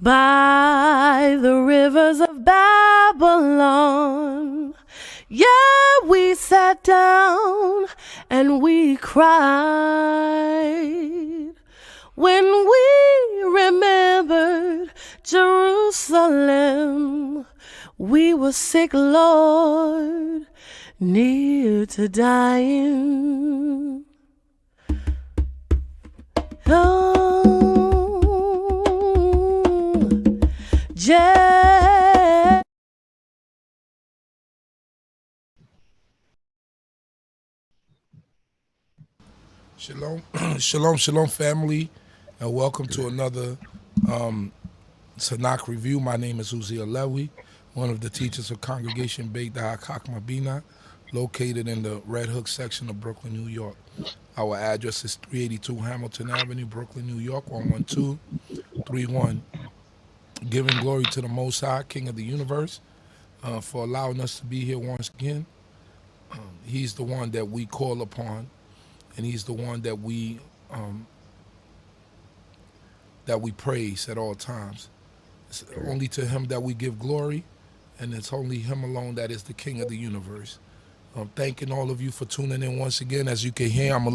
by the rivers of Babylon. Yeah, we sat down and we cried when we remembered Jerusalem. We were sick, Lord, near to dying. Oh, Shalom, shalom, family, and welcome to another Tanakh review. My name is Uziah Lewy, one of the teachers of Congregation BINAH CHOKMAH, located in the Red Hook section of Brooklyn, New York. Our address is 382 Hamilton Avenue, Brooklyn, New York, 11231. Giving glory to the Most High, King of the universe, for allowing us to be here once again. He's the one that we call upon, and he's the one that we praise at all times. It's only to him that we give glory, and it's only him alone that is the King of the universe. Thanking all of you for tuning in once again. As you can hear, I'm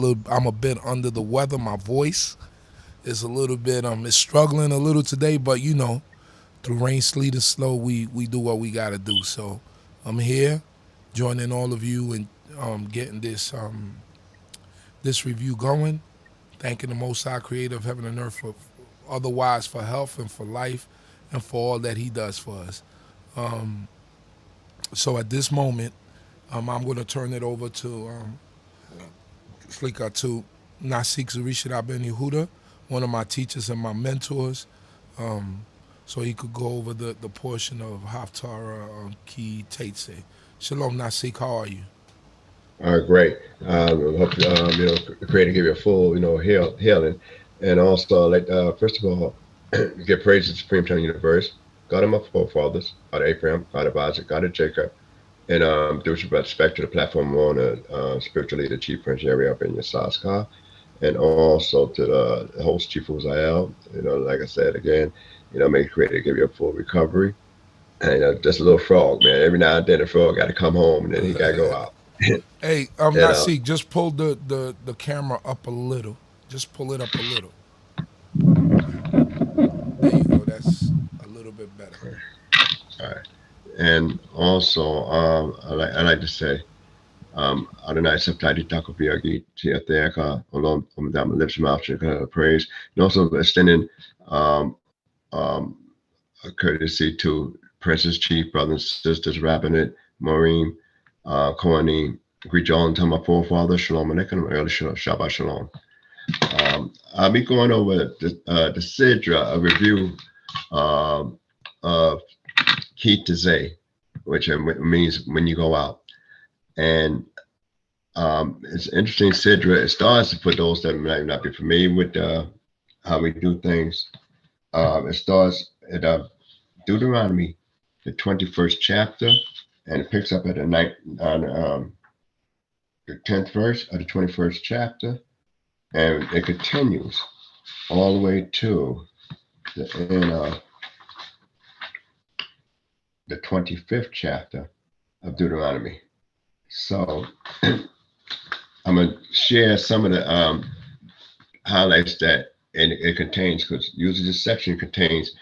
a bit under the weather. My voice is a little bit it's struggling a little today, but you know, through rain, sleet, and snow, we do what we gotta do. So I'm here, joining all of you and getting this review going. Thanking the Most High, Creator of heaven and earth, for otherwise for health and for life and for all that He does for us. So at this moment, I'm going to turn it over to Nasik Zurishaddai Yehudah, one of my teachers and my mentors, so he could go over the portion of Haftarah Ki Teitzei. Shalom, Nasik, how are you? Great. I hope the Creator give you a full, healing, and also first of all, give praise to the Supreme Eternal Universe, God of my forefathers, God of Abraham, God of Isaac, God of Jacob, and do respect to the platform on spiritual leader, Chief Prince Yeri up in Yisrael, and also to the host, Chief Uziah. Like I said again, may the Creator give you a full recovery, and just a little frog, man. Every now and then, the frog got to come home, and then he got to go out. Hey, Nasik, just pull the camera up a little. Just pull it up a little. There you go. That's a little bit better. All right. And also, I like to say, Adonai Septati Takopiagi, Tiatheka, along down my lips, mouth, praise. And also extending a courtesy to Princess Chief, brothers and sisters, Rabbinate, Maureen, Kohanim. Greet you all and tell my forefather, Shalom Aleichem, early Shabbat Shalom. I'll be going over the Sidra, a review of Ki Teitzei, which means when you go out. And it's interesting, Sidra. It starts, for those that might not be familiar with how we do things. It starts at Deuteronomy, the 21st chapter, and it picks up at the 10th verse of the 21st chapter, and it continues all the way to the end of the 25th chapter of Deuteronomy. So I'm going to share some of the highlights that it contains, because usually this section contains,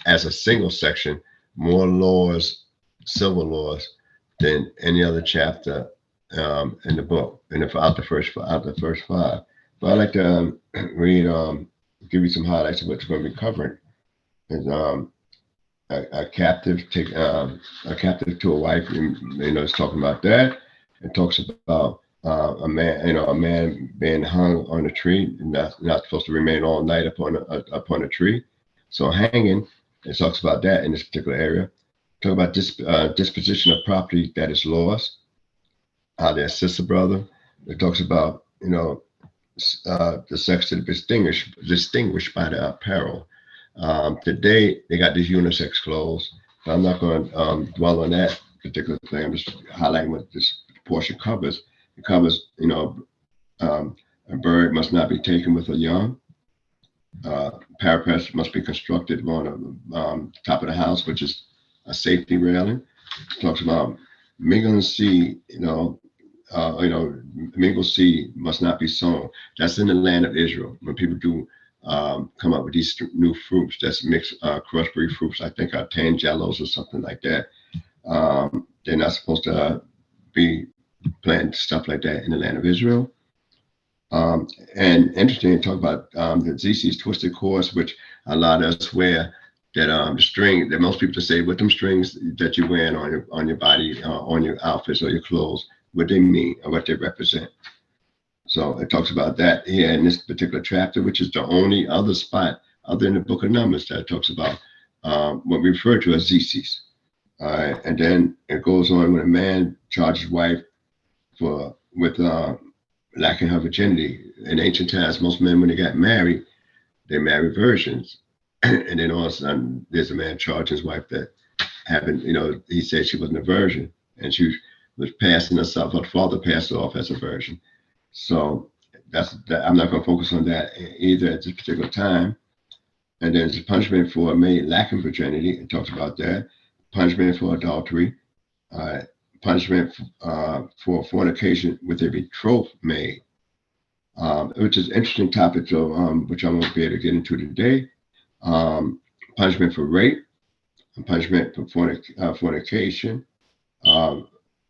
as a single section, more laws, civil laws, than any other chapter in the book, and out the first five. But I'd like to read, give you some highlights of what we're going to be covering. Is a captive to a wife. It's talking about that. It talks about a man being hung on a tree, not supposed to remain all night upon a tree. So hanging, it talks about that in this particular area. Talk about disposition of property that is lost, how they assist a brother. It talks about the sex to be distinguished by the apparel. Today they got these unisex clothes. So I'm not going to dwell on that particular thing. I'm just highlighting what this portion covers. It covers, a bird must not be taken with a young. Parapets must be constructed on the top of the house, which is a safety railing. It talks about mingling seed, mingled seed must not be sown. That's in the land of Israel. When people do come up with these new fruits, that's mixed crossbreed fruits, I think are tangelos or something like that. They're not supposed to be planting stuff like that in the land of Israel. And interesting to talk about the ZC's twisted course, which a lot of us wear. That the string that most people say, what them strings that you're wearing on your body, on your outfits or your clothes, what they mean or what they represent. So it talks about that here in this particular chapter, which is the only other spot other than the Book of Numbers that talks about what we refer to as ZC's. And then it goes on when a man charges his wife with lacking her virginity. In ancient times, most men, when they got married, they married virgins. And then all of a sudden, there's a man charging his wife that happened, he said she wasn't a virgin and she was passing herself. Her father passed her off as a virgin. So I'm not going to focus on that either at this particular time. And then there's a punishment for a maid lacking virginity. It talks about that. Punishment for adultery. Punishment for fornication with a betrothed maid, which is an interesting topic, so, which I won't be able to get into today. Punishment for rape, punishment for fornication,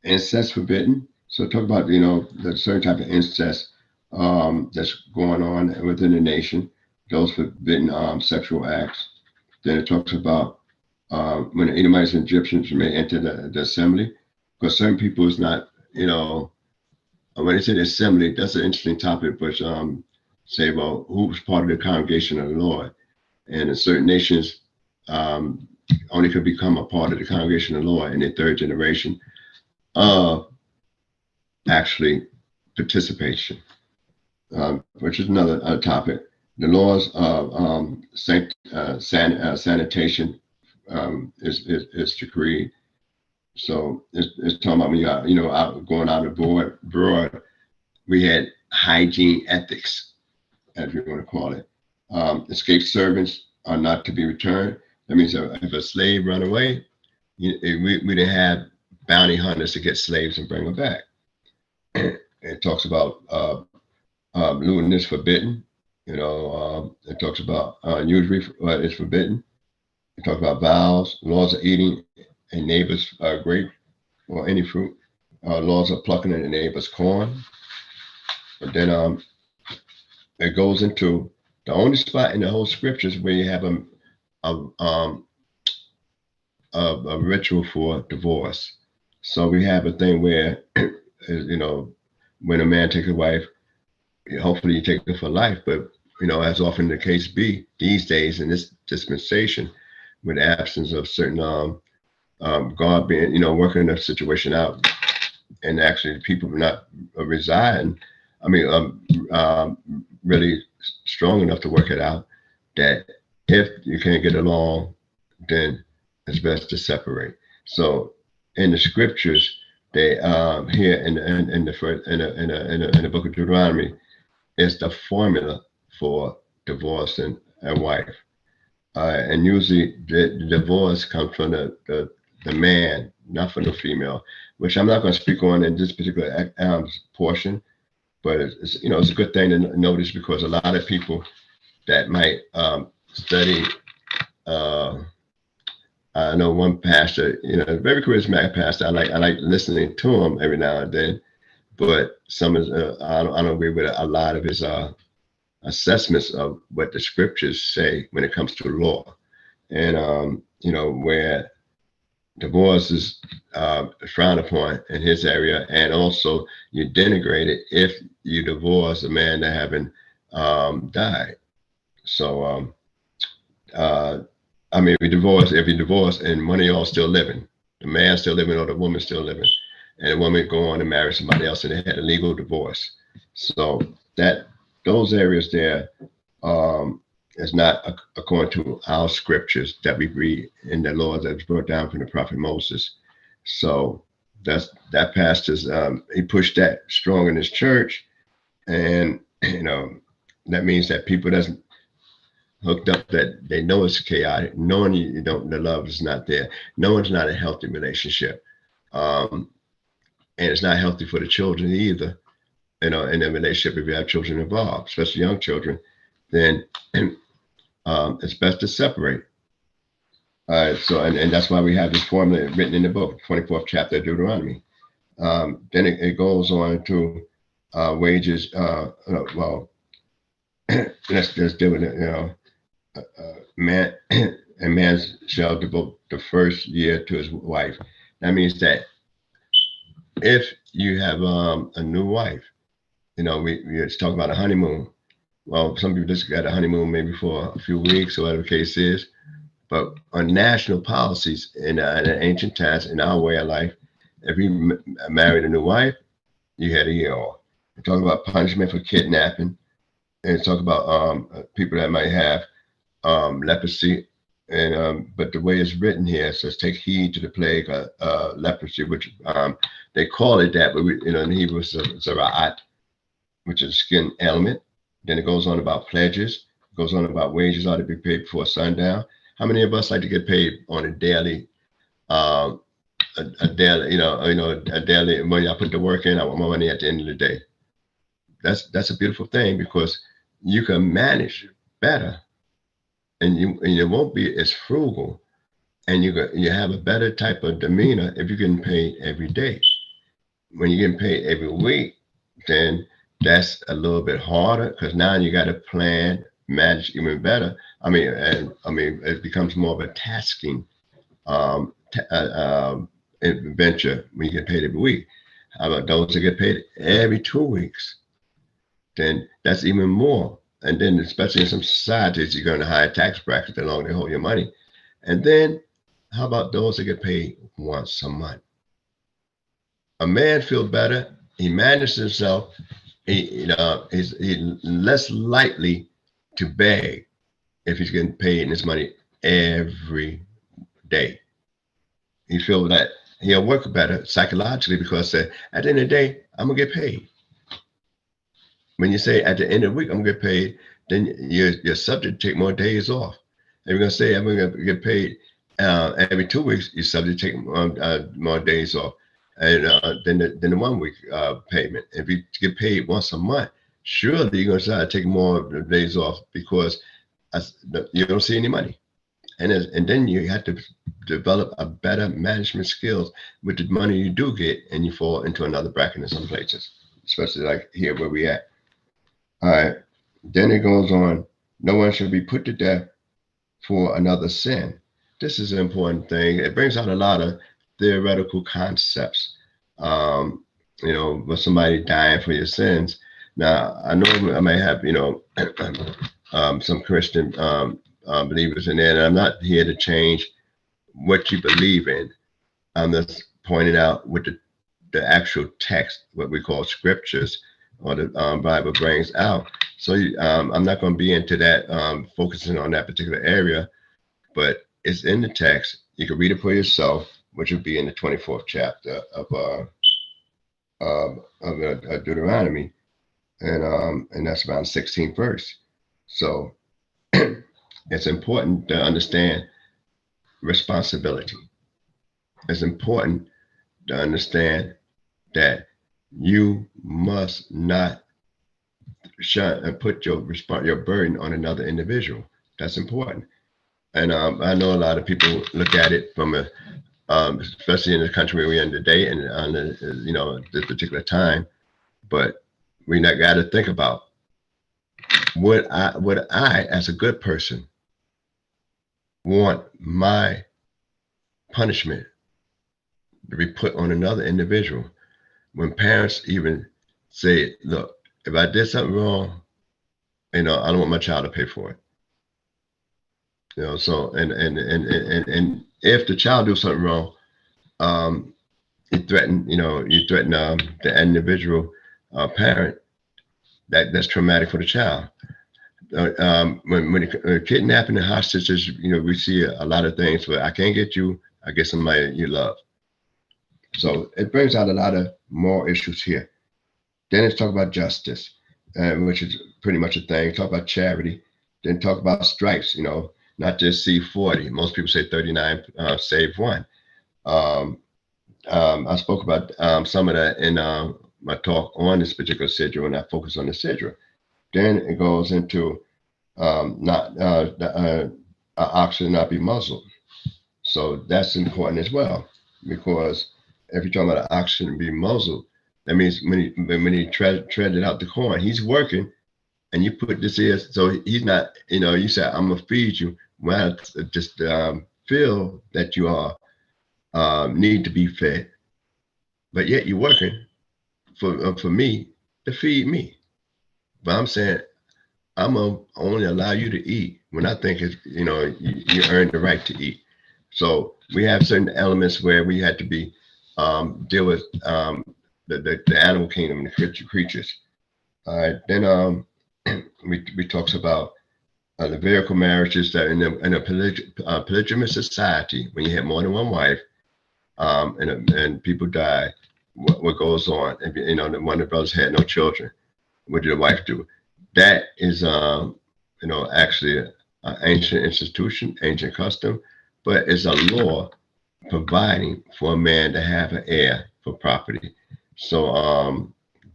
incest forbidden. So talk about, the certain type of incest that's going on within the nation, those forbidden sexual acts. Then it talks about when the Edomites and Egyptians may enter the assembly, because certain people is not, when they say the assembly, that's an interesting topic, but say, well, who's part of the congregation of the Lord? And in certain nations only could become a part of the congregation of the Lord in their third generation of actually participation, which is another topic. The laws of sanitation is decreed. So it's talking about when you out going out abroad, we had hygiene ethics, as we want to call it. Escaped servants are not to be returned. That means if a slave run away, we didn't have bounty hunters to get slaves and bring them back. It talks about lewdness forbidden. It talks about usury is forbidden. It talks about vows, laws of eating a neighbor's grape or any fruit, laws of plucking a neighbor's corn. But then it goes into the only spot in the whole scriptures where you have a ritual for divorce. So we have a thing where, when a man takes a wife, hopefully you take her for life. But, as often the case be these days in this dispensation, with the absence of certain God being, working the situation out, and actually people not residing. Really strong enough to work it out, that if you can't get along, then it's best to separate. So in the scriptures, they here in the book of Deuteronomy, is the formula for divorcing a wife, and usually the divorce comes from the man, not from the female, which I'm not going to speak on in this particular portion. But it's it's a good thing to notice, because a lot of people that might study, I know one pastor, very charismatic pastor. I like listening to him every now and then, but some of I don't agree with a lot of his assessments of what the scriptures say when it comes to law, and where divorce is frowned upon in his area, and also you denigrate it if you divorce a man that haven't died. So if you divorce and one of y'all still living, the man still living or the woman still living, and the woman go on to marry somebody else and they had a legal divorce. So those areas there is not according to our scriptures that we read in the law that was brought down from the prophet Moses. So that pastor's he pushed that strong in his church, and that means that people doesn't hooked up that they know it's chaotic, knowing you don't, the love is not there, knowing it's not a healthy relationship. And it's not healthy for the children either, in a relationship if you have children involved, especially young children, then it's best to separate. So, and that's why we have this formula written in the book, 24th chapter of Deuteronomy. Then it goes on to wages. Well, let's deal with it. Man and man shall devote the first year to his wife. That means that if you have a new wife, we just talk about a honeymoon. Well, some people just got a honeymoon maybe for a few weeks or whatever the case is. But on national policies in ancient times, in our way of life, if you married a new wife, you had a year off. We talk about punishment for kidnapping, and talk about people that might have leprosy. And but the way it's written here, it says, "Take heed to the plague of leprosy," which they call it that, but in Hebrew it's a ra'at, which is a skin ailment. Then it goes on about pledges. It goes on about wages ought to be paid before sundown. How many of us like to get paid on a daily, a daily, a daily, when I put the work in, I want my money at the end of the day. That's a beautiful thing, because you can manage better, and you won't be as frugal, and you have a better type of demeanor if you're getting paid every day. When you're getting paid every week, then that's a little bit harder, because now you got to plan, manage even better. I mean, it becomes more of a tasking adventure when you get paid every week. How about those that get paid every 2 weeks? Then that's even more. And then, especially in some societies, you're going to higher tax brackets the longer they hold your money. And then, how about those that get paid once a month? A man feels better. He manages himself. He's less likely to beg if he's getting paid in his money every day. He feels that he'll work better psychologically, because at the end of the day, I'm gonna get paid. When you say at the end of the week, I'm gonna get paid, then you're subject to take more days off. If you're gonna say I'm gonna get paid every 2 weeks, you're subject to take more days off. And then the 1 week payment. If you get paid once a month, surely you're going to start taking more days off, because you don't see any money. And then you have to develop a better management skills with the money you do get, and you fall into another bracket in some places, especially like here where we at. All right. Then it goes on, no one should be put to death for another sin. This is an important thing. It brings out a lot of theoretical concepts, with somebody dying for your sins. Now, I know I may have, some Christian believers in there, and I'm not here to change what you believe in. I'm just pointing out what the actual text, what we call scriptures, or the Bible brings out. So I'm not going to be into that, focusing on that particular area, but it's in the text. You can read it for yourself, which would be in the 24th chapter of Deuteronomy, and that's around 16th verse. So it's important to understand responsibility. It's important to understand that you must not put your burden on another individual. That's important. And I know a lot of people look at it from a especially in the country we're in today, and on this particular time. But we not got to think about would I, as a good person, want my punishment to be put on another individual? When parents even say, "Look, if I did something wrong, I don't want my child to pay for it." So and if the child do something wrong, you threaten the individual parent. That's traumatic for the child. When kidnapping and hostages, we see a lot of things where I can't get you, I get somebody you love. So it brings out a lot of more issues here. Then it's talk about justice, which is pretty much a thing. Talk about charity. Then talk about stripes, not just see 40. Most people say 39, save one. I spoke about some of that in my talk on this particular sidra, and I focus on the sidra. Then it goes into not the ox should not be muzzled. So that's important as well, because if you're talking about an ox shouldn't be muzzled, that means when he treaded out the corn, he's working, and you put this here, so he's not, you say, I'm gonna feed you. Well, just feel that you are need to be fed, but yet you're working for me to feed me. But I'm saying I'm gonna only allow you to eat when I think it's, you earned the right to eat. So we have certain elements where we had to be deal with the animal kingdom and the creatures. All right, then we talks about the Levitical marriages that in a polygamous society, when you have more than one wife, and people die, what goes on? And one of the brothers had no children. What did the wife do? That is, actually an ancient institution, ancient custom, but it's a law providing for a man to have an heir for property. So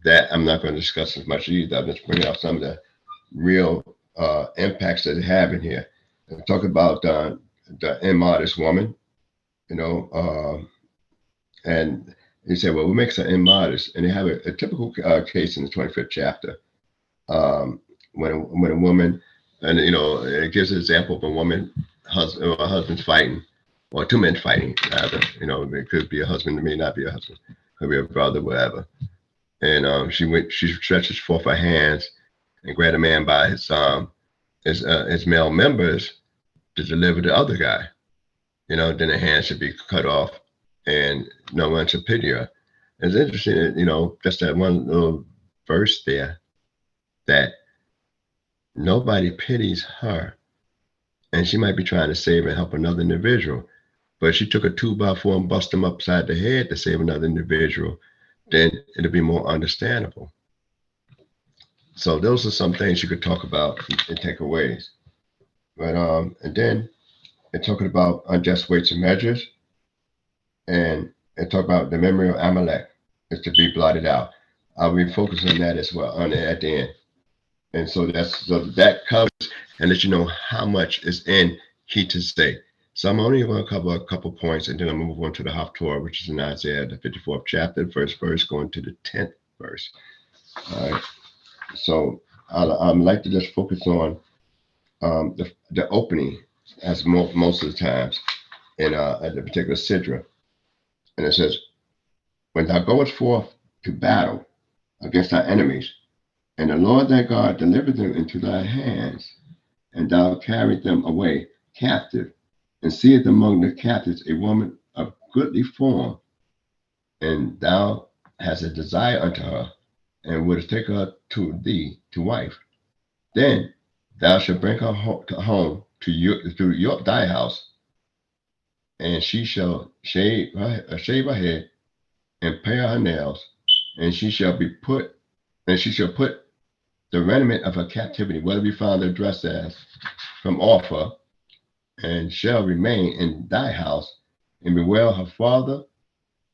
that I'm not going to discuss as much either. I'm just bringing out some of the real impacts that they have in here. And talk about the immodest woman, and he said, well, what makes her immodest? And they have a typical case in the 25th chapter. When a woman, and it gives an example of a woman, a husband fighting, or two men fighting, rather. It could be a husband, it may not be a husband, could be a brother, whatever. And she stretches forth her hands and grab a man by his male members to deliver the other guy. Then the hand should be cut off, and no one should pity her. It's interesting, just that one little verse there, that nobody pities her, and she might be trying to save and help another individual, but she took a 2x4 and bust him upside the head to save another individual, then it'll be more understandable. So those are some things you could talk about and takeaways. But and then they're talking about unjust weights and measures, and talk about the memory of Amalek is to be blotted out. I'll be focusing on that as well at the end. And so that covers and let you know how much is in Ki Teitzei. So I'm only going to cover a couple points, and then I'm going to move on to the Haftarah, which is in Isaiah, the 54th chapter, first verse, going to the 10th verse. All right. So I'd like to just focus on the opening, as most of the times, in the particular sidra. And it says, when thou goest forth to battle against thy enemies, and the Lord thy God delivered them into thy hands, and thou carried them away captive, and seest among the captives a woman of goodly form, and thou hast a desire unto her, and wouldst take her to thee to wife, then thou shalt bring her home to thy house, and she shall shave her head and pare her nails, and she shall put the remnant of her captivity, whether be found there dressed as, from off her, and shall remain in thy house, and bewail her father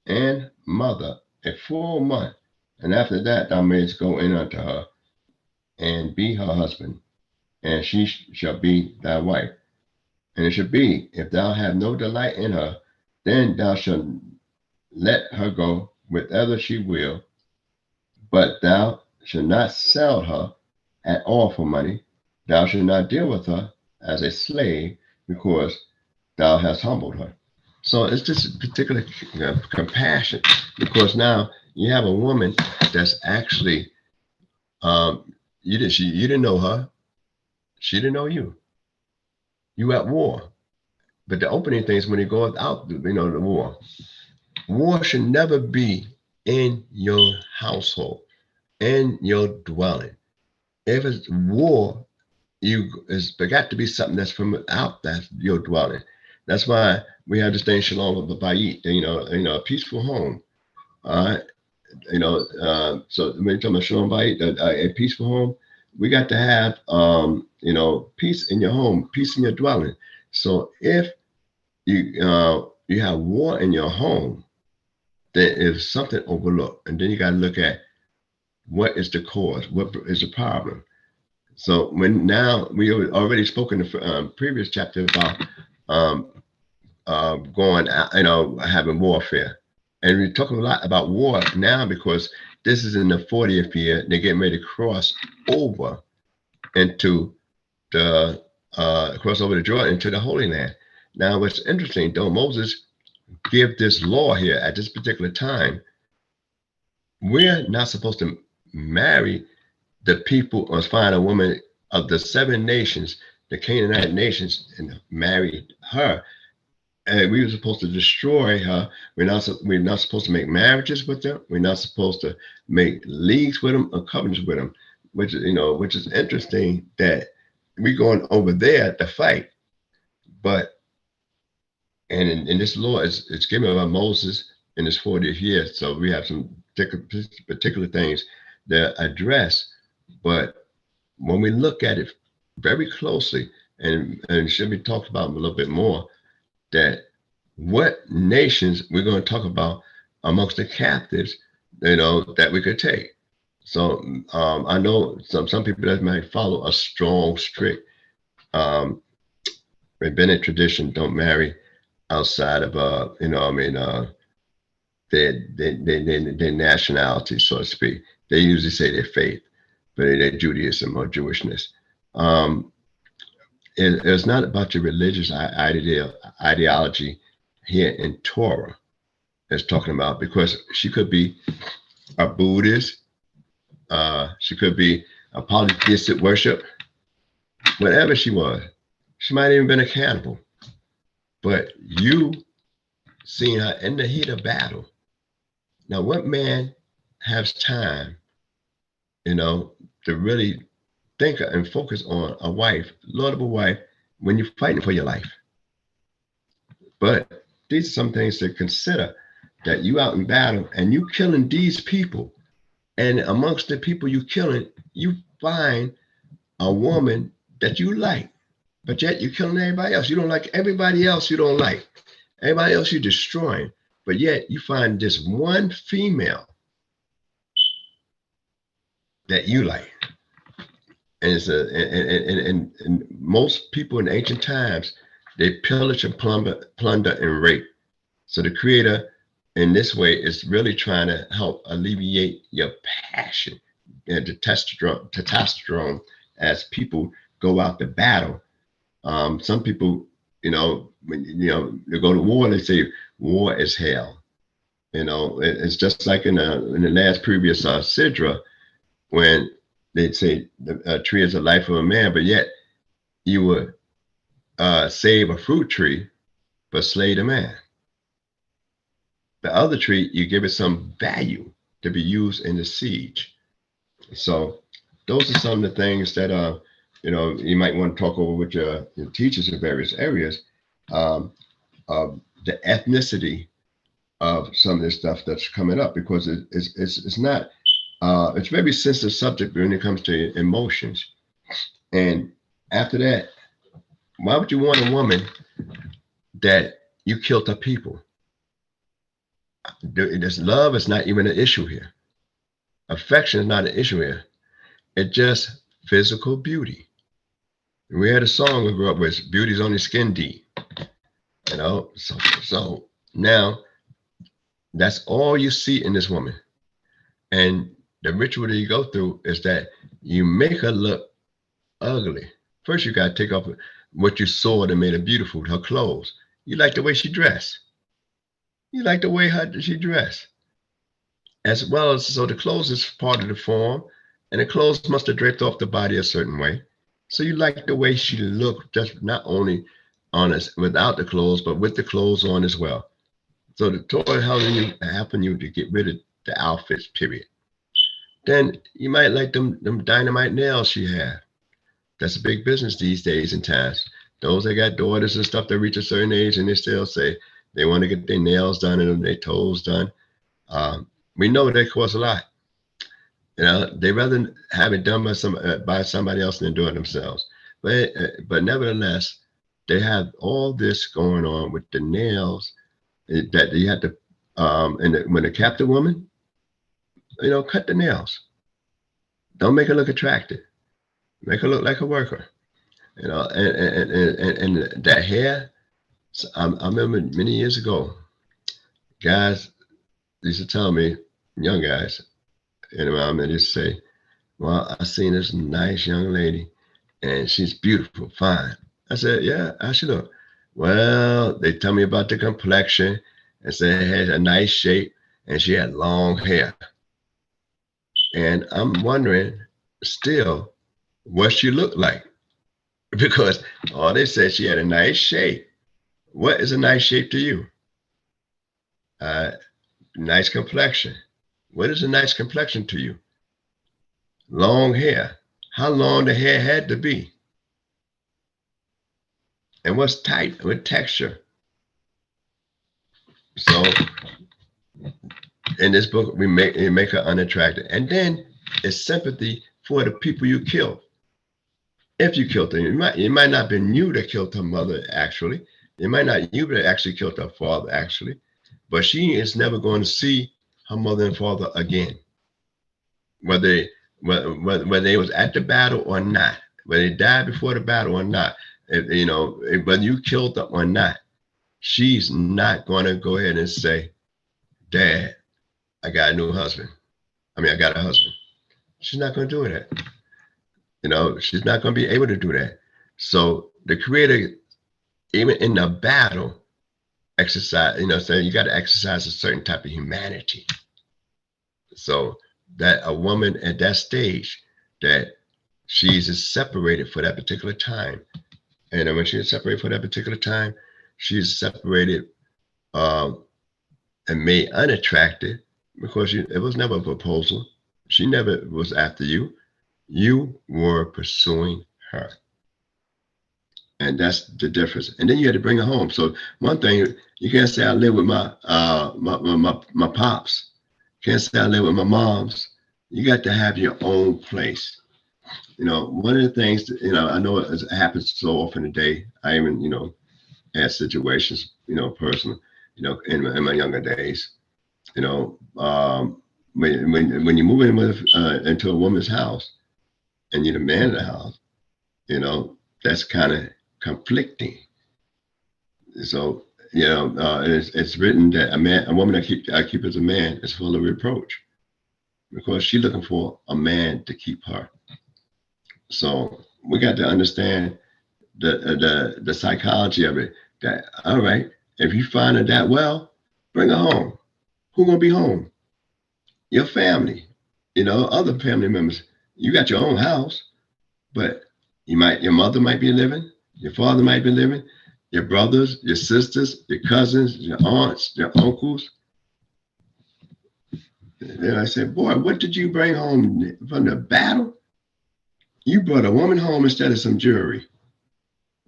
and mother a full month. And after that thou mayest go in unto her, and be her husband, and she shall be thy wife. And it shall be, if thou have no delight in her, then thou shalt let her go whither she will, but thou shalt not sell her at all for money. Thou shalt not deal with her as a slave, because thou hast humbled her. So it's just particular compassion, because now you have a woman that's actually, you didn't know her, she didn't know you. You at war. But the opening thing is when you go out, the war. War should never be in your household, in your dwelling. If it's war, it's got to be something that's from out that your dwelling. That's why we have this thing, Shalom of the Bayit, a peaceful home. All right. So when you're talking about Shalom Bayit, a peaceful home, we got to have, peace in your home, peace in your dwelling. So if you have war in your home, there is something overlooked. And then you got to look at what is the cause, what is the problem. So now we already spoken in the previous chapter about going out, having warfare. And we're talking a lot about war now because this is in the 40th year. They're getting ready to cross over into the Jordan into the Holy Land. Now, what's interesting, though, Moses give this law here at this particular time, we're not supposed to marry the people or find a woman of the 7 nations, the Canaanite nations, and marry her. And we were supposed to destroy her. We're not supposed to make marriages with them. We're not supposed to make leagues with them or covenants with them, which is interesting that we're going over there to fight. But in this law, it's given by Moses in his 40th year. So we have some particular things that address. But when we look at it very closely, and should be talked about a little bit more, that what nations we're going to talk about amongst the captives, that we could take. So I know some people that might follow a strong, strict rabbinic tradition, don't marry outside of their nationality, so to speak. They usually say their faith, but they're Judaism or Jewishness. It's not about your religious ideology here in Torah. It's talking about, because she could be a Buddhist, she could be a polytheistic worship, whatever she was. She might have even been a cannibal. But you seen her in the heat of battle. Now, what man has time, to really think and focus on a wife, laudable wife, when you're fighting for your life? But these are some things to consider, that you out in battle and you killing these people. And amongst the people you killing, you find a woman that you like, but yet you're killing everybody else. You don't like everybody else you don't like. Everybody else you're destroying. But yet you find this one female that you like. And it's and most people in ancient times, they pillage and plunder and rape. So the Creator in this way is really trying to help alleviate your passion and the testosterone as people go out to battle. Some people, when they go to war, they say war is hell. It's just like in the last previous Sidra, when they'd say the tree is the life of a man, but yet you would save a fruit tree, but slay the man. The other tree, you give it some value to be used in the siege. So those are some of the things that you might want to talk over with your teachers in various areas, of the ethnicity of some of this stuff that's coming up, because it's not, it's a very sensitive subject when it comes to emotions. And after that, why would you want a woman that you killed her people? This love is not even an issue here. Affection is not an issue here. It's just physical beauty. We had a song we grew up with, beauty's only skin deep. So now that's all you see in this woman. And the ritual that you go through is that you make her look ugly. First, you got to take off what you saw that made her beautiful, her clothes. You like the way she dressed. You like the way she dressed. As well as, so the clothes is part of the form, and the clothes must have draped off the body a certain way. So you like the way she looked, just not only on us without the clothes, but with the clothes on as well. So the Torah helping you to get rid of the outfits, period. Then you might like them dynamite nails she had. That's a big business these days and times. Those that got daughters and stuff that reach a certain age and they still say they want to get their nails done and their toes done. We know they cost a lot. You know, they rather have it done by somebody else than do it themselves. But nevertheless, they have all this going on with the nails that you have to, when a captive woman, you know, cut the nails. Don't make her look attractive. Make her look like a worker. You know, and that hair. So I remember many years ago, guys used to tell me, young guys, you know, they used to say, well, I seen this nice young lady and she's beautiful, fine. I said, yeah, how she look? Well, they tell me about the complexion and said it had a nice shape and she had long hair. And I'm wondering still what she looked like, because all they said she had a nice shape. What is a nice shape to you? Nice complexion. What is a nice complexion to you? Long hair. How long the hair had to be? And what's tight? What texture? So in this book, we make her unattractive. And then it's sympathy for the people you killed. If you killed them, it might not have been you that killed her mother, actually. It might not you that actually killed her father, actually. But she is never going to see her mother and father again. Whether they was at the battle or not, whether they died before the battle or not, you know, whether you killed them or not, she's not going to go ahead and say, Dad, I got a new husband. I mean, I got a husband. She's not going to do that. You know, she's not going to be able to do that. So the Creator, even in the battle, exercise, you know, saying you got to exercise a certain type of humanity. So that a woman at that stage, that she's separated for that particular time. And when she is separated for that particular time, she's separated and made unattractive because it was never a proposal. She never was after you. You were pursuing her. And that's the difference. And then you had to bring her home. So one thing, you can't say I live with my pops. You can't say I live with my moms. You got to have your own place. You know, one of the things that, you know, I know it happens so often today. I even, you know, had situations, you know, personal, you know, in my younger days, you know, when you move in with into a woman's house and you're the man of the house, you know, that's kind of conflicting. So, you know, it's written that a woman I keep as a man is full of reproach, because she's looking for a man to keep her. So we got to understand the psychology of it. That, all right, if you find her that well, bring her home. Who's gonna be home? Your family, you know, other family members. You got your own house, but your mother might be living, your father might be living, your brothers, your sisters, your cousins, your aunts, your uncles. And I said, boy, what did you bring home from the battle? You brought a woman home instead of some jewelry.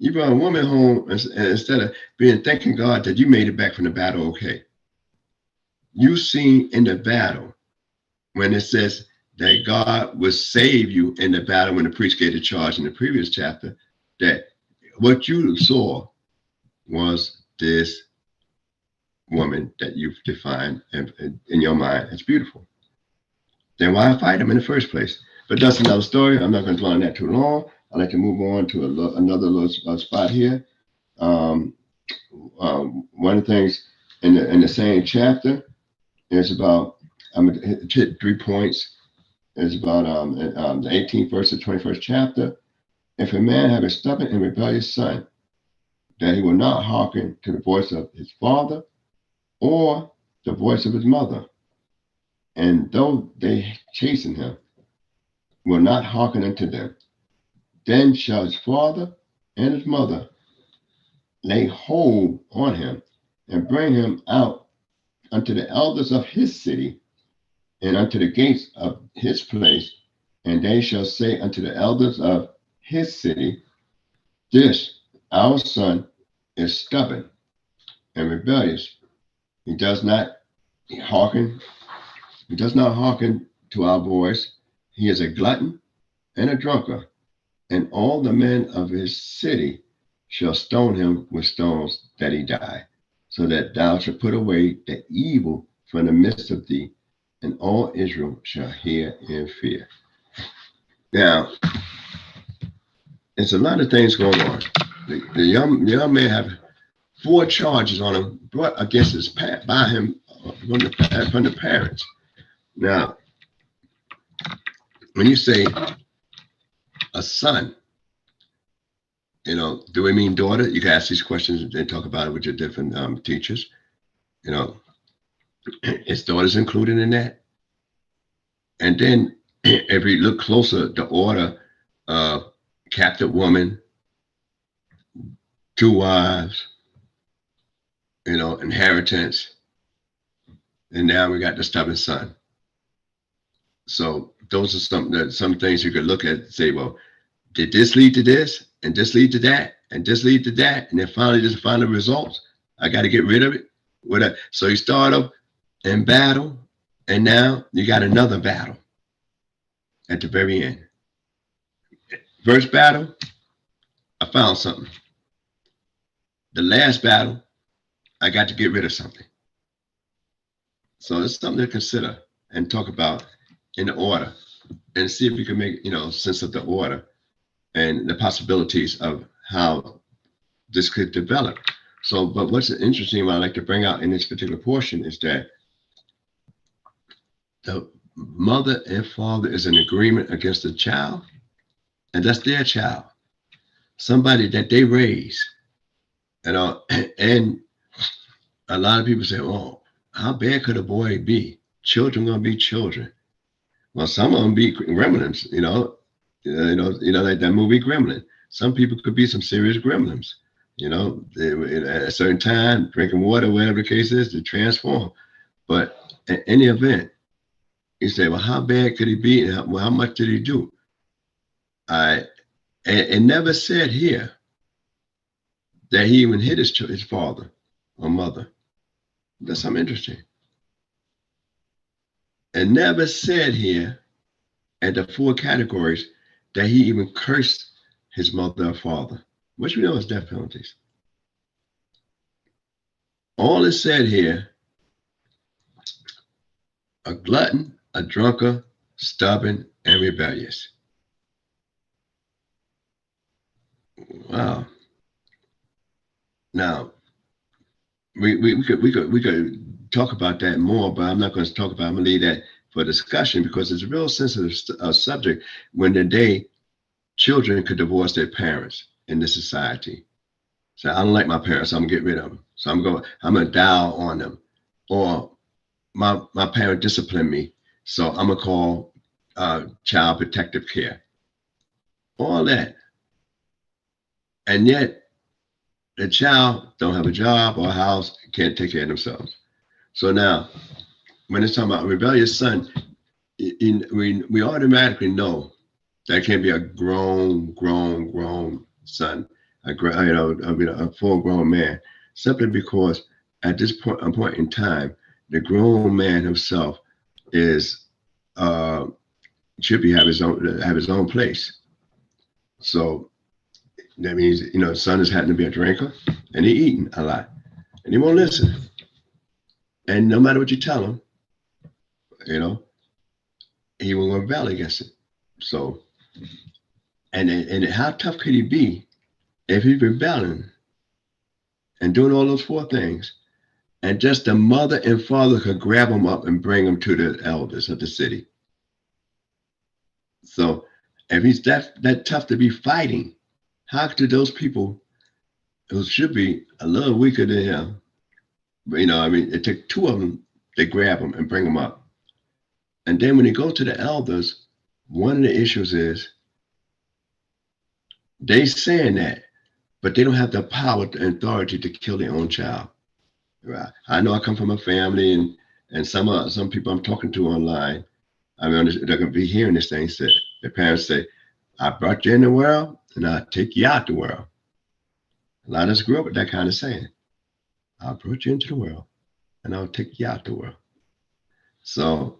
You brought a woman home instead of thanking God that you made it back from the battle okay. You seen in the battle when it says that God will save you in the battle, when the priest gave the charge in the previous chapter, that what you saw was this woman that you've defined in your mind as beautiful. Then why fight him in the first place? But that's another story. I'm not going to dwell on that too long. I'd like to move on to another little spot here. One of the things in the same chapter is about, I'm going to hit 3 points. It's about the 18th verse of the 21st chapter. If a man have a stubborn and rebellious son, that he will not hearken to the voice of his father or the voice of his mother, and though they chasten him, will not hearken unto them, then shall his father and his mother lay hold on him and bring him out unto the elders of his city and unto the gates of his place, and they shall say unto the elders of his city, this our son is stubborn and rebellious. He does not hearken to our voice, he is a glutton and a drunkard, and all the men of his city shall stone him with stones that he die, so that thou shalt put away the evil from the midst of thee, and all Israel shall hear and fear. Now, there's a lot of things going on. The young man have 4 charges on him brought against his by him from the parents. Now, when you say a son, you know, do we mean daughter? You can ask these questions and talk about it with your different teachers. You know, is daughters included in that? And then if we look closer, the order of captive woman, 2 wives, you know, inheritance, and now we got the stubborn son. So those are some things you could look at and say, well, did this lead to this, and this lead to that, and this lead to that, and then finally just find the results? I got to get rid of it. Whatever. So you start up in battle, and now you got another battle at the very end. First battle, I found something. The last battle, I got to get rid of something. So it's something to consider and talk about in the order, and see if we can make, you know, sense of the order and the possibilities of how this could develop. So, but what's interesting, what I like to bring out in this particular portion is that the mother and father is in agreement against the child, and that's their child, somebody that they raise. You know, and a lot of people say, oh, how bad could a boy be? Children gonna be children. Well, some of them be gremlins, you know, like that movie Gremlin. Some people could be some serious gremlins, you know, at a certain time, drinking water, whatever the case is, to transform. But in any event, you say, well, how bad could he be? And how much did he do? It never said here that he even hit his father or mother. That's something interesting. It never said here at the 4 categories that he even cursed his mother or father, which we know is death penalties. All is said here, a glutton, a drunkard, stubborn, and rebellious. Wow. Now, we could talk about that more, but I'm not going to talk about it. I'm going to leave that for discussion, because it's a real sensitive subject when today children could divorce their parents in this society. So I don't like my parents, so I'm gonna get rid of them. So I'm gonna dial on them. Or my parent disciplined me, so I'm gonna call child protective care. All that. And yet the child don't have a job or a house, can't take care of themselves. So now, when it's talking about a rebellious son, we automatically know that can't be a grown son, a full-grown man, simply because at this point in time, the grown man himself is should have his own place. So that means, you know, son is having to be a drinker, and he eating a lot, and he won't listen. And no matter what you tell him, you know, he will rebel against it. So, and how tough could he be if he's rebelling and doing all those 4 things, and just the mother and father could grab him up and bring him to the elders of the city? So if he's that tough to be fighting, how could those people who should be a little weaker than him, you know, I mean, it took 2 of them, they grab him and bring him up. And then when they go to the elders, one of the issues is they saying that, but they don't have the power and authority to kill their own child. Right? I know I come from a family, and some people I'm talking to online, I mean, they're gonna be hearing this thing. Said their parents say, "I brought you in the world, and I'll take you out the world." A lot of us grew up with that kind of saying. "I brought you into the world, and I'll take you out the world." So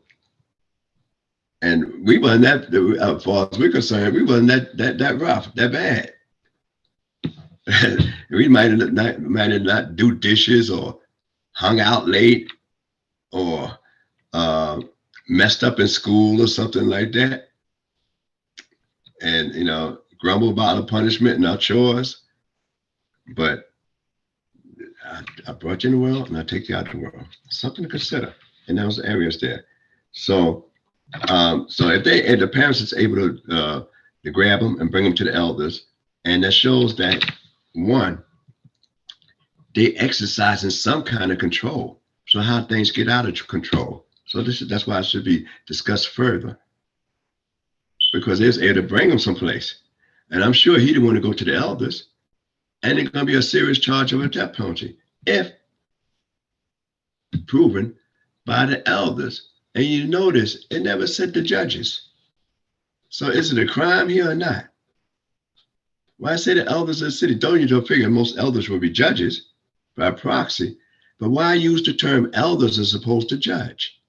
And we wasn't that, as far as we're concerned, we wasn't that rough, that bad. We might have not do dishes or hung out late or messed up in school or something like that. And, you know, grumble about the punishment and our chores. But I brought you in the world and I take you out of the world. Something to consider. And those areas there. So, if the parents is able to grab them and bring them to the elders, and that shows that one, they exercising some kind of control. So how things get out of control. So that's why it should be discussed further, because there's able to bring them someplace, and I'm sure he didn't want to go to the elders, and it's going to be a serious charge of a death penalty if proven by the elders. And you notice it never said the judges. So is it a crime here or not? Why say the elders of the city? Don't you figure most elders will be judges by proxy? But why use the term elders as opposed to judge?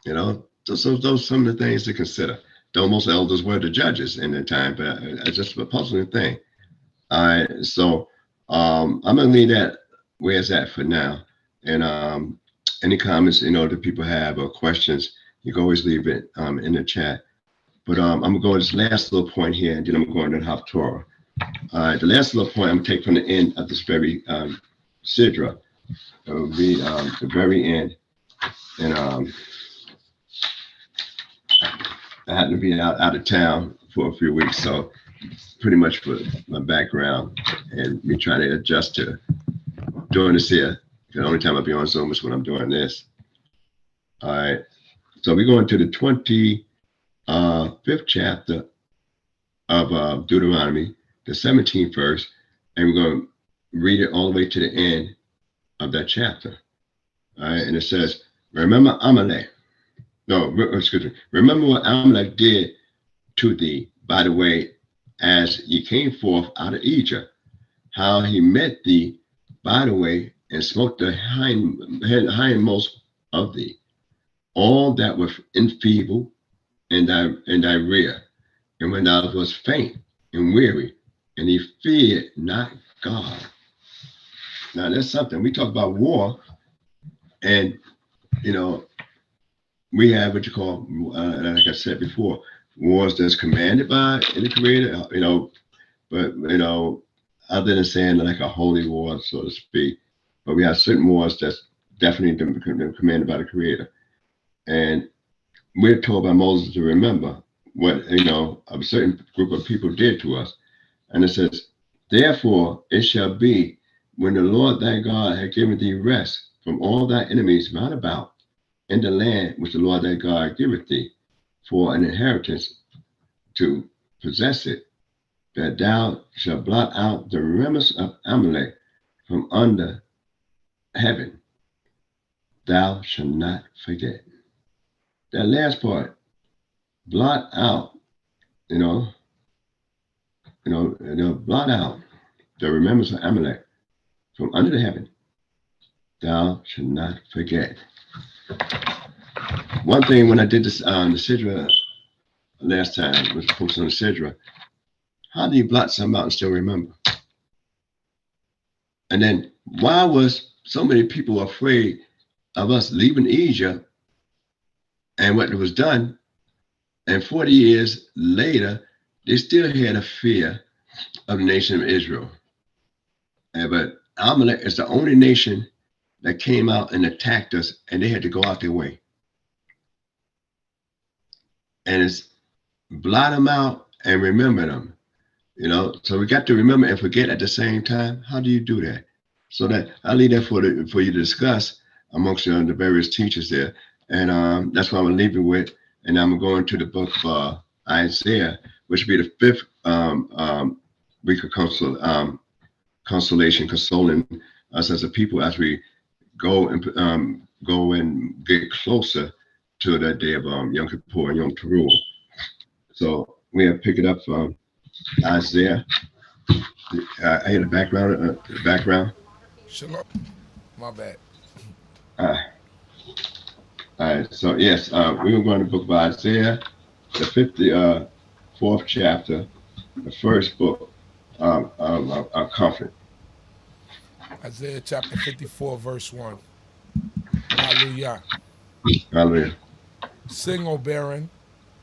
You know, so those some of the things to consider. Though most elders were the judges in their time, but it's just a puzzling thing. All right, so I'm gonna leave that where it's at for now. And any comments, you know, that people have or questions, you can always leave it in the chat. But I'm gonna go to this last little point here, and then I'm going to Haftarah. The last little point I'm gonna take from the end of this very sidra. It will be the very end, and I had to be out of town for a few weeks, so pretty much for my background and me trying to adjust to doing this here. The only time I'll be on Zoom is when I'm doing this. All right, so we're going to the 25th chapter of Deuteronomy, the 17th verse, and we're going to read it all the way to the end of that chapter. All right, and it says, remember Amalek. No, excuse me. Remember what Amalek did to thee, by the way, as ye came forth out of Egypt, how he met thee, by the way, and smote the hindmost of thee, all that were enfeebled in thy rear, and when thou was faint and weary, and he feared not God. Now that's something. We talk about war, and you know, we have what you call, like I said before, wars that's commanded by the Creator, you know, but you know, other than saying like a holy war, so to speak. But we have certain wars that's definitely been commanded by the Creator. And we're told by Moses to remember what, you know, a certain group of people did to us. And it says, therefore it shall be when the Lord thy God had given thee rest from all thy enemies round about in the land which the Lord thy God giveth thee for an inheritance to possess it, that thou shalt blot out the remnants of Amalek from under heaven. Thou shalt not forget. That last part, blot out, blot out the remembrance of Amalek from under the heaven. Thou shalt not forget. One thing when I did this the Sidra last time, was focused on the Sidra, how do you blot something out and still remember? And then why was so many people afraid of us leaving Egypt and what was done? And 40 years later, they still had a fear of the nation of Israel. But Amalek is the only nation that came out and attacked us, and they had to go out their way. And it's blot them out and remember them. You know, so we got to remember and forget at the same time. How do you do that? So that I'll leave that for you to discuss amongst the various teachers there. And that's what I'm going to leave you with. And I'm going to the book of Isaiah, which will be the fifth week of consolation, consoling us as a people as we go and get closer to that day of Yom Kippur and Yom Teruah. So we have picked it up from Isaiah. I had a background. Shalom. My bad. All right. So yes, we were going to the book of Isaiah, the 54th chapter, the first book of comfort. Isaiah chapter 54, verse 1. Hallelujah. Hallelujah. Sing, O barren,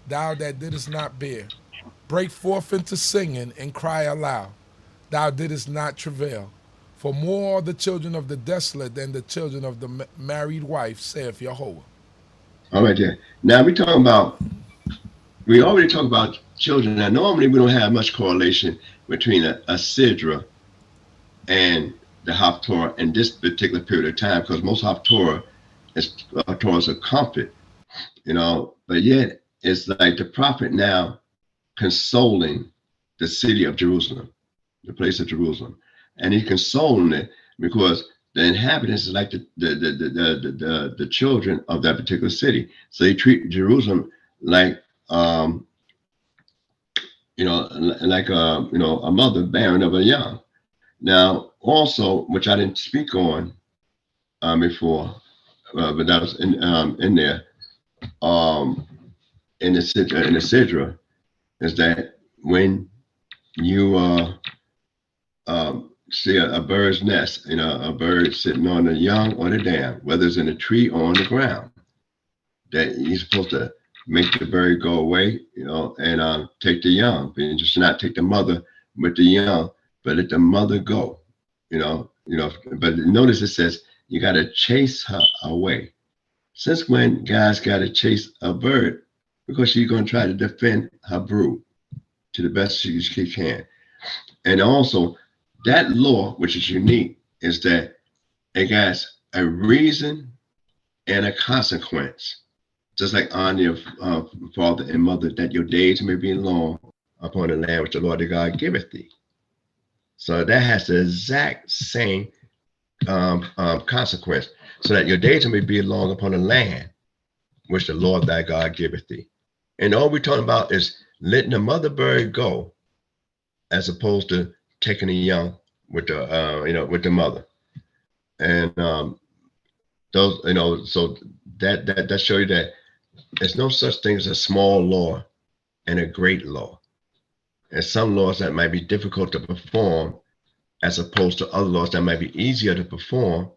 thou that didst not bear. Break forth into singing and cry aloud. Thou didst not travail. For more are the children of the desolate than the children of the married wife, saith Yehovah. All right there. Now we already talked about children. Now normally we don't have much correlation between a sidra and the Haftarah in this particular period of time, because most Haftarah is a comfort, but yet it's like the prophet now consoling the city of Jerusalem, the place of Jerusalem, and he's consoling it because the inhabitants is like the children of that particular city. So they treat Jerusalem like a mother bearing of a young. Now, also, which I didn't speak on before, but that was in there in the Sidra, is that when you see a bird's nest, a bird sitting on the young or the dam, whether it's in a tree or on the ground, that you're supposed to make the bird go away, and take the young, but just not take the mother with the young, but let the mother go, but notice it says you got to chase her away. Since when guys got to chase a bird? Because she's going to try to defend her brood to the best she can. And also that law, which is unique, is that it has a reason and a consequence, just like honor your father and mother, that your days may be long upon the land which the Lord thy God giveth thee. So that has the exact same consequence, so that your days may be long upon the land which the Lord thy God giveth thee. And all we're talking about is letting the mother bird go, as opposed to taking the young with the with the mother. And those, so that show you that there's no such thing as a small law and a great law. And some laws that might be difficult to perform, as opposed to other laws that might be easier to perform,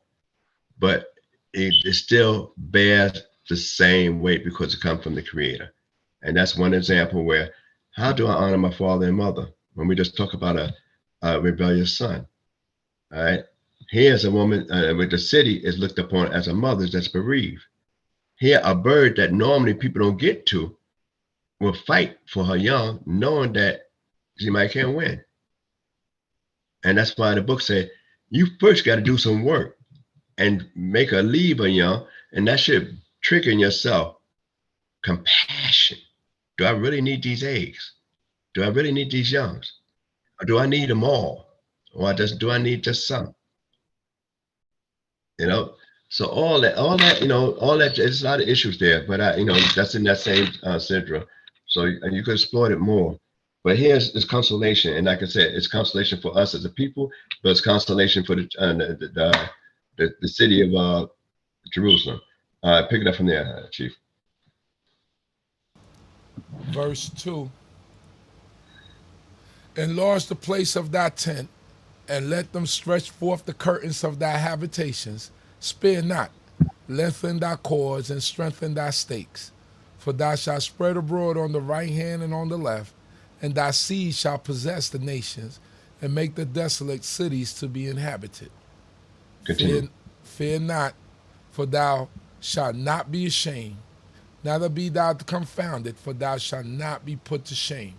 but it still bears the same weight because it comes from the Creator. And that's one example where, how do I honor my father and mother? When we just talk about a rebellious son, all right? Here's a woman with the city is looked upon as a mother that's bereaved. Here, a bird that normally people don't get to will fight for her young, knowing that she might can't win. And that's why the book said, you first got to do some work and make her leave her young, and that should trigger in yourself compassion. Do I really need these eggs? Do I really need these youngs? Or do I need them all? Or do I need just some? So all that, there's a lot of issues there, but that's in that same syndrome. So you could exploit it more. But here's this consolation, and like I said, it's consolation for us as a people, but it's consolation for the city of Jerusalem. Pick it up from there, Chief. Verse 2. Enlarge the place of thy tent, and let them stretch forth the curtains of thy habitations. Spare not, lengthen thy cords, and strengthen thy stakes. For thou shalt spread abroad on the right hand and on the left, and thy seed shall possess the nations, and make the desolate cities to be inhabited. Fear not, for thou shalt not be ashamed, neither be thou confounded, for thou shalt not be put to shame.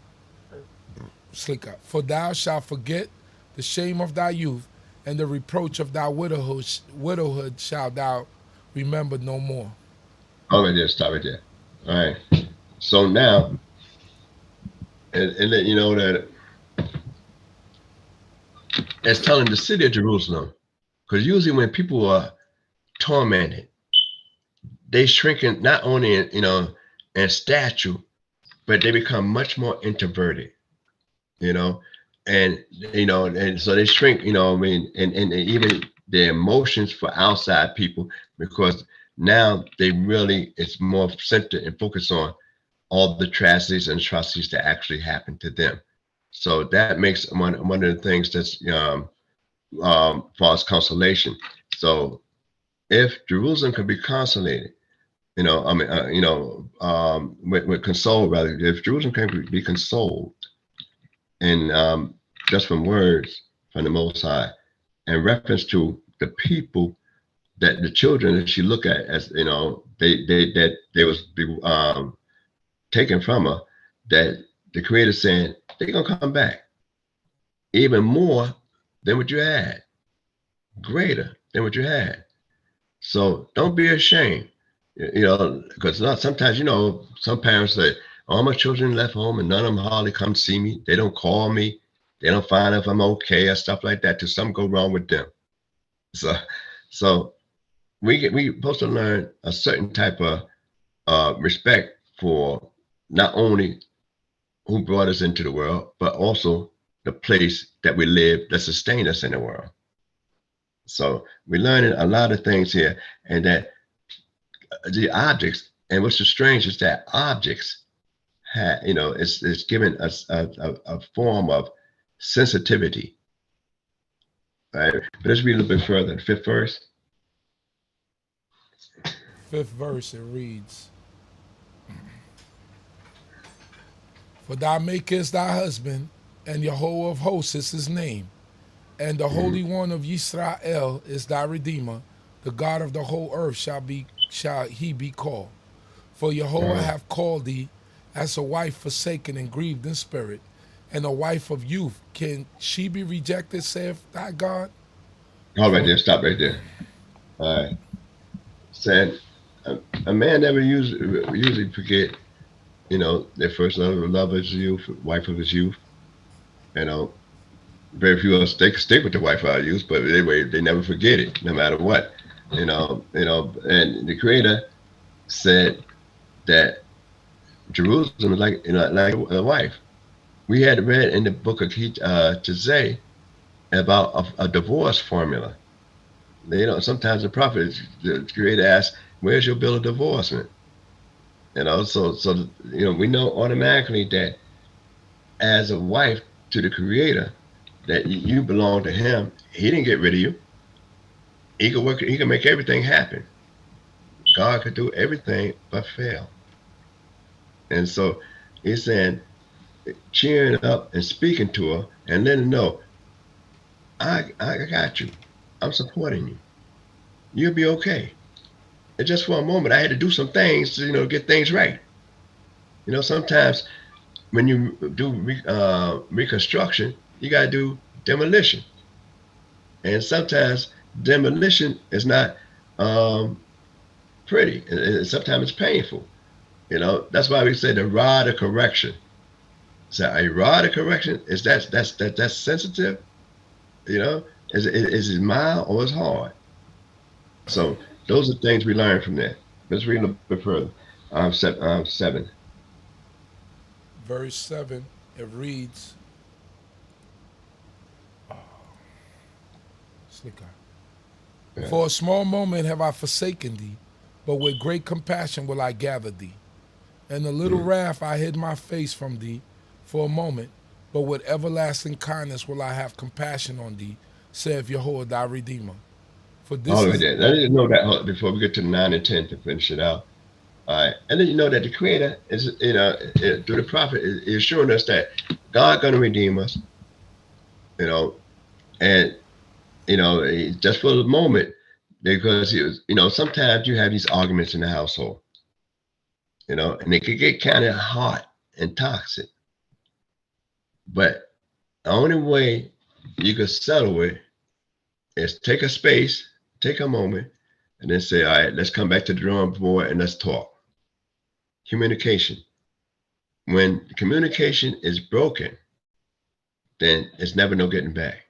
Slick up. For thou shalt forget the shame of thy youth, and the reproach of thy widowhood shalt thou remember no more. All right, there, stop right there. All right. So now, and let you know that it's telling the city of Jerusalem, because usually when people are tormented, they shrink not only in stature, but they become much more introverted, and so they shrink, and even their emotions for outside people, because now it's more centered and focused on all the tragedies and atrocities that actually happened to them. So that makes one of the things that's false consolation. So if Jerusalem could be consolated, with console rather, if Jerusalem can be consoled, and just from words from the Most High, in reference to the people that the children that she look at as they was taken from her, that the Creator saying they're gonna come back even more than what you had, greater than what you had. So don't be ashamed, because sometimes some parents say, all my children left home and none of them hardly come see me. They don't call me. They don't find out if I'm okay or stuff like that till something go wrong with them. So we supposed to learn a certain type of respect for not only who brought us into the world, but also the place that we live that sustained us in the world. So we're learning a lot of things here, and that the objects, and what's so strange is that objects it's given us a form of sensitivity. Right? But let's read a little bit further. The fifth verse. Fifth verse, it reads, for thou makest thy husband, and Yehovah of hosts is his name, and the Holy One of Yisrael is thy Redeemer. The God of the whole earth shall he be called. For Yehovah hath called thee as a wife forsaken and grieved in spirit, and a wife of youth. Can she be rejected, saith thy God? Hold right there. Stop right there. All right. Said a man never usually forget, their first love of his youth, wife of his youth. Very few of us stick with the wife of our youth, but anyway, they never forget it, no matter what. And the Creator said that Jerusalem is like a wife. We had read in the book of Ki Teitzei about a divorce formula. Sometimes the prophet, the Creator asks, "Where's your bill of divorcement?" So we know automatically that as a wife to the Creator, that you belong to Him. He didn't get rid of you. He could work. He can make everything happen. God could do everything but fail. And so He's saying, cheering up and speaking to her and letting her know, I got you. I'm supporting you. You'll be okay. And just for a moment, I had to do some things to, get things right. Sometimes when you do reconstruction, you got to do demolition. And sometimes demolition is not pretty. And sometimes it's painful. That's why we say the rod of correction. So a rod of correction is that's sensitive. Is it mild or is hard? So those are things we learn from that. Let's read a little bit further. 7. Verse 7, it reads, for a small moment have I forsaken thee, but with great compassion will I gather thee. In a little wrath I hid my face from thee for a moment, but with everlasting kindness will I have compassion on thee, saith Yehovah thy Redeemer. For this I didn't know that before we get to 9 and 10 to finish it out. All right. And then that the Creator is, through the prophet, is showing us that God gonna redeem us, and just for the moment, because he was, sometimes you have these arguments in the household, and they could get kind of hot and toxic. But the only way you could settle it is take a space, take a moment, and then say, all right, let's come back to the drawing board and let's talk. Communication. When communication is broken, then it's never no getting back.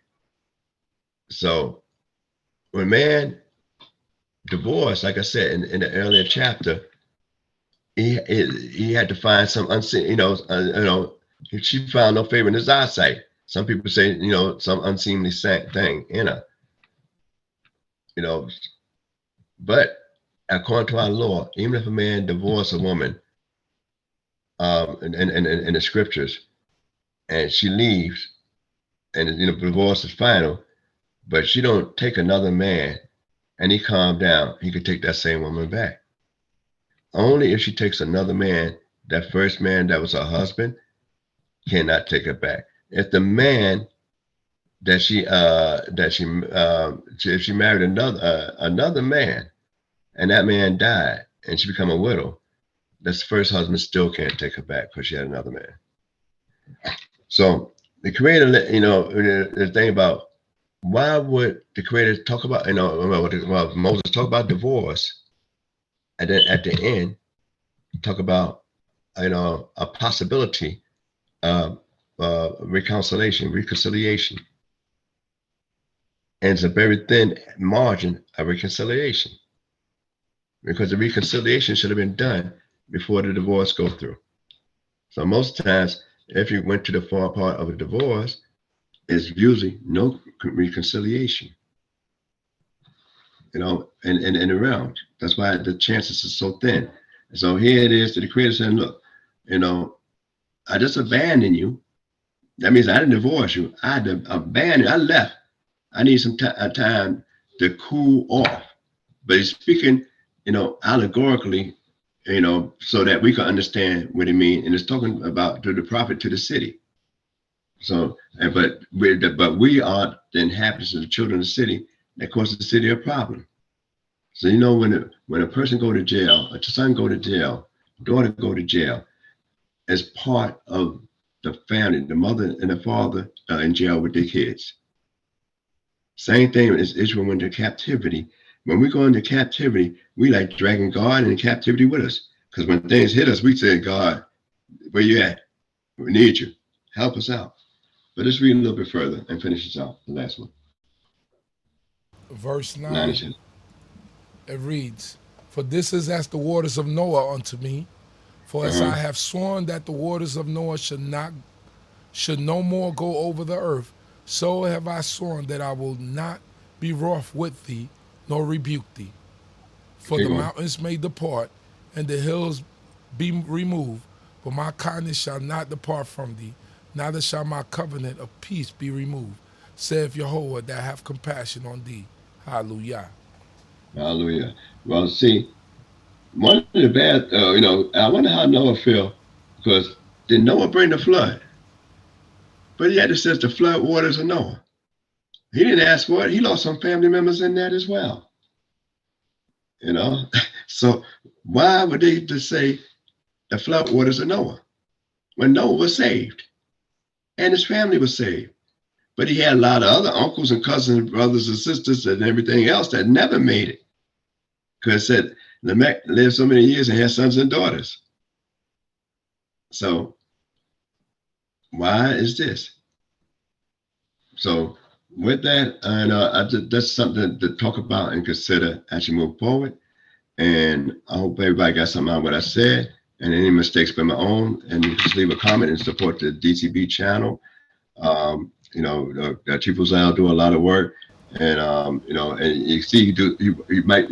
So when man divorced, like I said in the earlier chapter, he had to find some unseen, she found no favor in his eyesight. Some people say, some unseemly thing in her. But according to our law, even if a man divorces a woman, in the scriptures, and she leaves, and divorce is final, but she don't take another man, and he calmed down, he could take that same woman back. Only if she takes another man, that first man that was her husband cannot take her back. If the man if she married another man, and that man died, and she become a widow, this first husband still can't take her back because she had another man. So the Creator, the thing about why would the Creator talk about, Moses talk about divorce, and then at the end talk about, a possibility of reconciliation. And it's a very thin margin of reconciliation, because the reconciliation should have been done before the divorce go through. So most times, if you went to the far part of a divorce, it's usually no reconciliation, and around. That's why the chances are so thin. And so here it is that the Creator saying, look, I just abandoned you. That means I didn't divorce you. I abandoned, I left. I need some time to cool off. But he's speaking, allegorically, so that we can understand what he means. And it's talking about to the prophet to the city. So, but we are the inhabitants of the children of the city that cause the city a problem. So when a person go to jail, a son go to jail, daughter go to jail, as part of the family, the mother and the father are in jail with their kids. Same thing as Israel went into captivity. When we go into captivity, we like dragging God into captivity with us. Because when things hit us, we say, God, where you at? We need you. Help us out. But let's read a little bit further and finish this out, the last one. Verse 9, it reads, for this is as the waters of Noah unto me. For as I have sworn that the waters of Noah should no more go over the earth, so have I sworn that I will not be wroth with thee, nor rebuke thee. For the mountains may depart, and the hills be removed, but my kindness shall not depart from thee, neither shall my covenant of peace be removed, saith Yehudah that have compassion on thee. Hallelujah. Hallelujah. Well, see, one of the bad, I wonder how Noah felt, because did Noah bring the flood? But yet it says the flood waters of Noah. He didn't ask for it. He lost some family members in that as well. So why would they just say the flood waters of Noah when Noah was saved and his family was saved? But he had a lot of other uncles and cousins, brothers and sisters and everything else that never made it. Because it said Lamech lived so many years and had sons and daughters. So why is this? So with that, that's something to talk about and consider as you move forward. And I hope everybody got something out of what I said. And any mistakes by my own, and you just leave a comment and support the D.C.B channel. Chief Uzziah do a lot of work, and and you see he might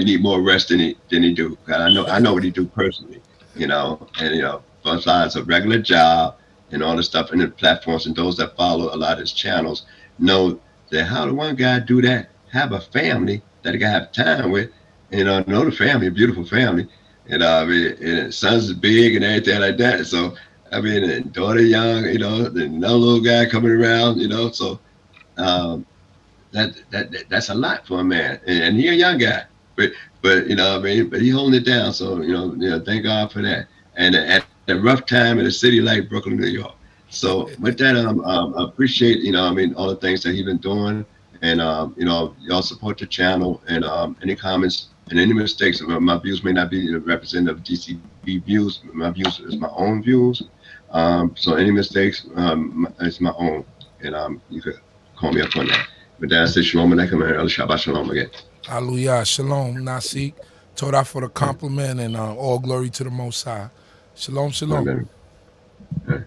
need more rest than he do. I know what he do personally, besides a regular job and all the stuff in the platforms, and those that follow a lot of his channels know that how the one guy do that, have a family that he gotta have time with, know the family, a beautiful family, and sons is big and everything like that. So and daughter young, the no little guy coming around, so that's a lot for a man, and he a young guy, but but he holding it down. So thank God for that. And at a rough time in a city like Brooklyn, New York. So with that, I appreciate all the things that he's been doing, and y'all support the channel, and any comments and any mistakes. My views may not be representative of D.C.B views. My views is my own views. So any mistakes, it's my own, and you could call me up on that. But that I say Shalom Aleichem and Shabbat Shalom again. Hallelujah. Shalom, Nasik. Torah for the compliment, and all glory to the Most High. Shalom, shalom. Amen.